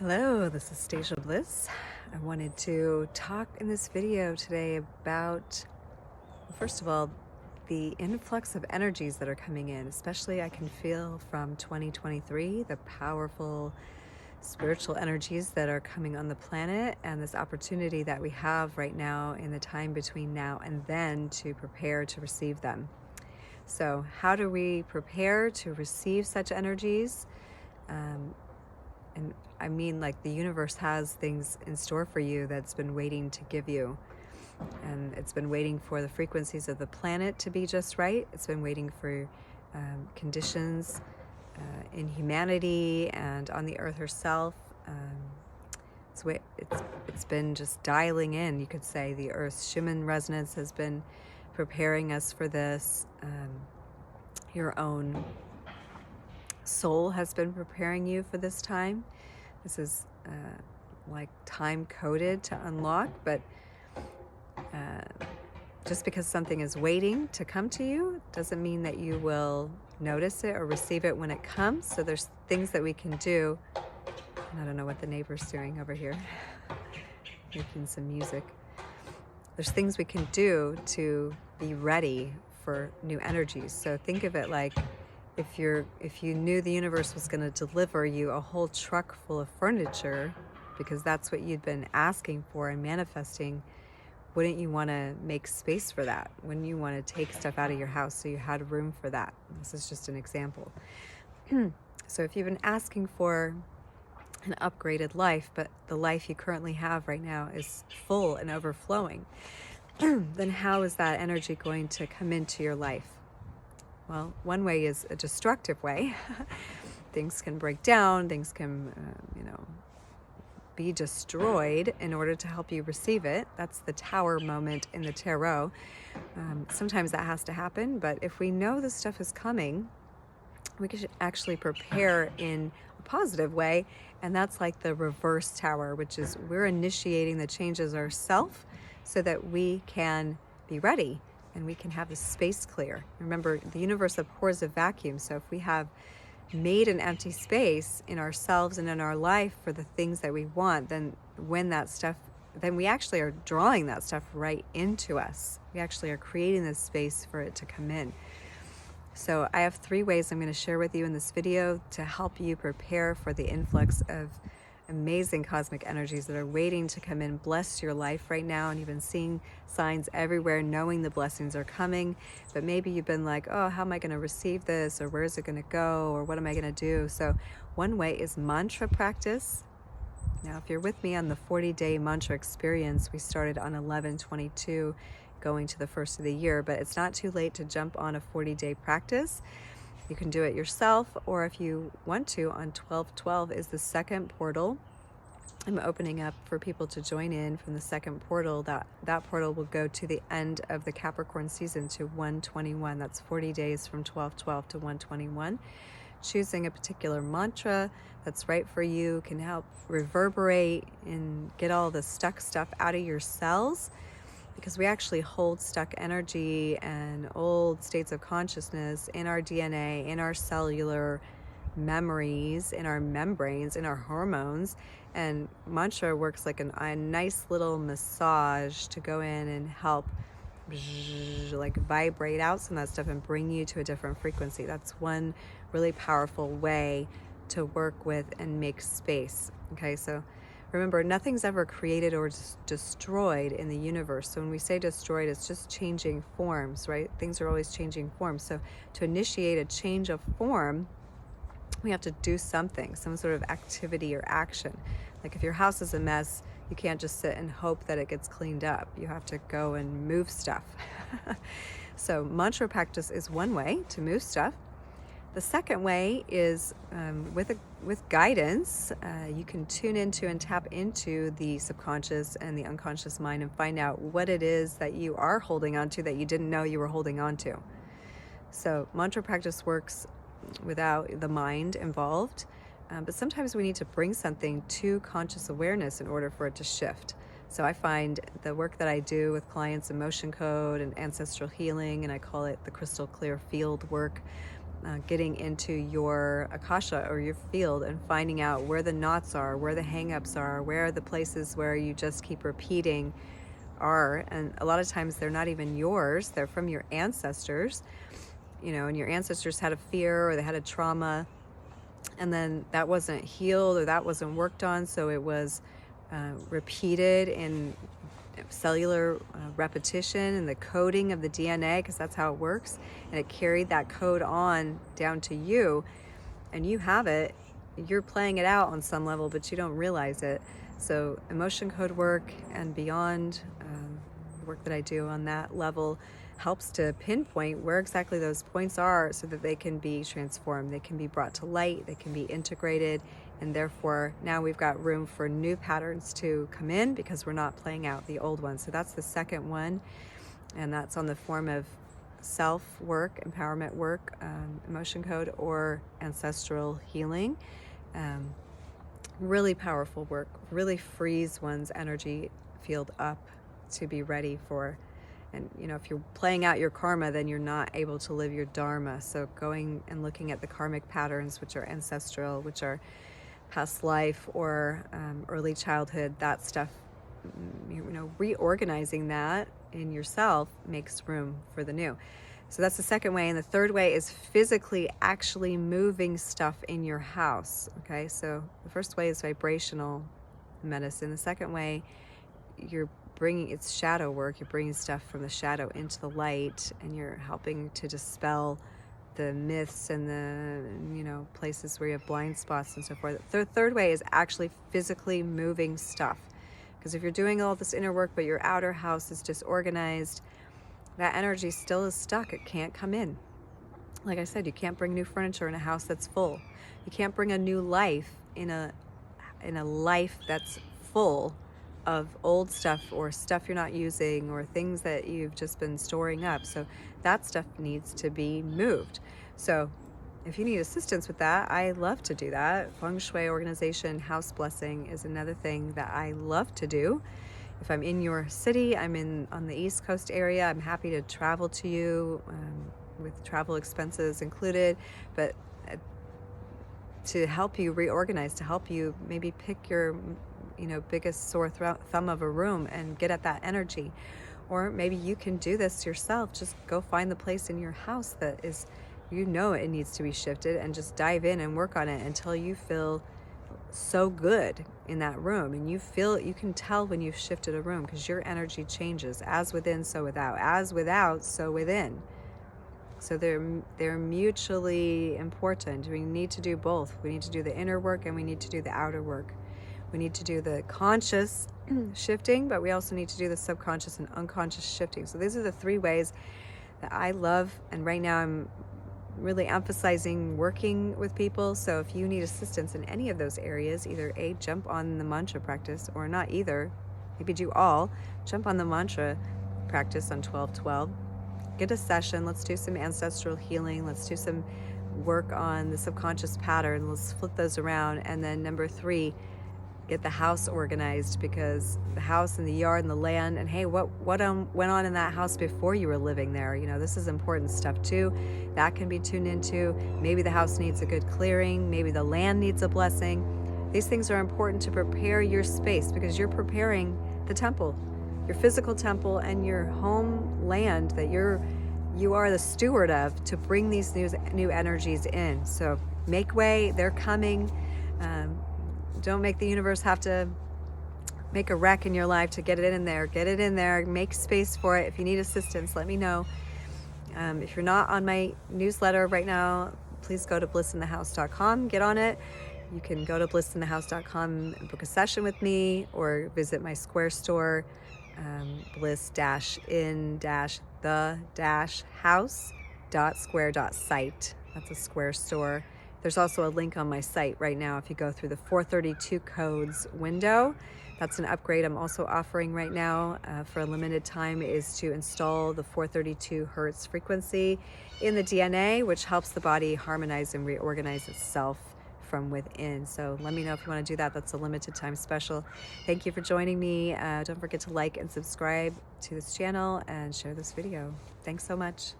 Hello, this is Stacia Bliss. I wanted to talk in this video today about, first of all, the influx of energies that are coming in, especially I can feel from 2023, the powerful spiritual energies that are coming on the planet and this opportunity that we have right now in the time between now and then to prepare to receive them. So how do we prepare to receive such energies? And I mean, like, the universe has things in store for you that's been waiting to give you. And it's been waiting for the frequencies of the planet to be just right. It's been waiting for conditions in humanity and on the earth herself. It's been just dialing in, you could say. The Earth's Schumann resonance has been preparing us for this. Your own soul has been preparing you for this time. This is like time coded to unlock, but just because something is waiting to come to you doesn't mean that you will notice it or receive it when it comes. So there's things that we can do. And I don't know what the neighbor's doing over here, making some music. There's things we can do to be ready for new energies. So think of it like, if you knew the universe was going to deliver you a whole truck full of furniture, because that's what you'd been asking for and manifesting, wouldn't you want to make space for that? Wouldn't you want to take stuff out of your house so you had room for that? This is just an example. So if you've been asking for an upgraded life, but the life you currently have right now is full and overflowing, then how is that energy going to come into your life? Well, one way is a destructive way. Things can break down, things can, be destroyed in order to help you receive it. That's the Tower moment in the tarot. Sometimes that has to happen, but if we know this stuff is coming, we can actually prepare in a positive way, and that's like the reverse tower, which is we're initiating the changes ourselves so that we can be ready and we can have the space clear. Remember, the universe abhors a vacuum, so if we have made an empty space in ourselves and in our life for the things that we want, then we actually are drawing that stuff right into us. We actually are creating this space for it to come in. So I have 3 ways I'm going to share with you in this video to help you prepare for the influx of amazing cosmic energies that are waiting to come in, bless your life right now. And you've been seeing signs everywhere, knowing the blessings are coming, but maybe you've been like, oh, how am I going to receive this? Or where is it going to go? Or what am I going to do? So one way is mantra practice. Now, if you're with me on the 40-day mantra experience, we started on 11/22, going to the first of the year, but it's not too late to jump on a 40-day practice. You can do it yourself, or if you want to, on 12/12 is the second portal. I'm opening up for people to join in from the second portal. That portal will go to the end of the Capricorn season, to 1/21. That's 40 days from 12/12 to 1/21. Choosing a particular mantra that's right for you can help reverberate and get all the stuck stuff out of your cells, because we actually hold stuck energy and old states of consciousness in our DNA, in our cellular memories, in our membranes, in our hormones. And mantra works like a nice little massage to go in and help like vibrate out some of that stuff and bring you to a different frequency. That's one really powerful way to work with and make space. Okay, so remember, nothing's ever created or destroyed in the universe. So when we say destroyed, it's just changing forms, right? Things are always changing forms. So to initiate a change of form, we have to do something, some sort of activity or action. Like if your house is a mess, you can't just sit and hope that it gets cleaned up. You have to go and move stuff. So mantra practice is one way to move stuff. The second way is with guidance. You can tune into and tap into the subconscious and the unconscious mind and find out what it is that you are holding on to that you didn't know you were holding on to. So mantra practice works without the mind involved, but sometimes we need to bring something to conscious awareness in order for it to shift. So I find the work that I do with clients, emotion code and ancestral healing, and I call it the crystal clear field work, getting into your Akasha or your field and finding out where the knots are, where the hang-ups are, where are the places where you just keep repeating are. And a lot of times they're not even yours, they're from your ancestors, and your ancestors had a fear or they had a trauma, and then that wasn't healed or that wasn't worked on, so it was repeated in cellular repetition and the coding of the DNA, because that's how it works, and it carried that code on down to you, and you have it. You're playing it out on some level, but you don't realize it. So emotion code work and beyond, the work that I do on that level helps to pinpoint where exactly those points are so that they can be transformed, they can be brought to light, they can be integrated, and therefore now we've got room for new patterns to come in because we're not playing out the old ones. So that's the second one, and that's on the form of self-work, empowerment work, emotion code, or ancestral healing. Really powerful work, really frees one's energy field up to be ready for. And if you're playing out your karma, then you're not able to live your dharma. So going and looking at the karmic patterns, which are ancestral, which are past life or early childhood, that stuff, reorganizing that in yourself makes room for the new. So that's the second way. And the third way is physically actually moving stuff in your house. Okay, so the first way is vibrational medicine. The second way, it's shadow work. You're bringing stuff from the shadow into the light, and you're helping to dispel the myths and the places where you have blind spots and so forth. The third way is actually physically moving stuff, because if you're doing all this inner work but your outer house is disorganized, that energy still is stuck. It can't come in. Like I said, you can't bring new furniture in a house that's full. You can't bring a new life in a life that's full of old stuff or stuff you're not using or things that you've just been storing up. So that stuff needs to be moved. So if you need assistance with that, I love to do that. Feng Shui organization, house blessing is another thing that I love to do. If I'm in your city, I'm on the East Coast area, I'm happy to travel to you with travel expenses included, but to help you reorganize, to help you maybe pick your biggest sore thumb of a room and get at that energy. Or maybe you can do this yourself. Just go find the place in your house that is, it needs to be shifted, and just dive in and work on it until you feel so good in that room. And you can tell when you've shifted a room, because your energy changes. As within, so without. As without, so within. So they're mutually important. We need to do both. We need to do the inner work and we need to do the outer work. We need to do the conscious shifting, but we also need to do the subconscious and unconscious shifting. So these are the three ways that I love. And right now I'm really emphasizing working with people. So if you need assistance in any of those areas, either jump on the mantra practice, or not either, maybe do all, jump on the mantra practice on 1212. Get a session. Let's do some ancestral healing. Let's do some work on the subconscious pattern. Let's flip those around. And then number 3, get the house organized, because the house and the yard and the land, and hey, what went on in that house before you were living there? This is important stuff too. That can be tuned into. Maybe the house needs a good clearing. Maybe the land needs a blessing. These things are important to prepare your space, because you're preparing the temple, your physical temple and your home land that you are the steward of, to bring these new energies in. So make way. They're coming. Don't make the universe have to make a wreck in your life to get it in there. Get it in there. Make space for it. If you need assistance, let me know. If you're not on my newsletter right now, please go to blissinthehouse.com. Get on it. You can go to blissinthehouse.com and book a session with me, or visit my Square store, bliss-in-the-house.square.site. That's a Square store. There's also a link on my site right now if you go through the 432 codes window. That's an upgrade I'm also offering right now for a limited time, is to install the 432 hertz frequency in the DNA, which helps the body harmonize and reorganize itself from within. So let me know if you want to do that. That's a limited time special. Thank you for joining me. Don't forget to like and subscribe to this channel and share this video. Thanks so much.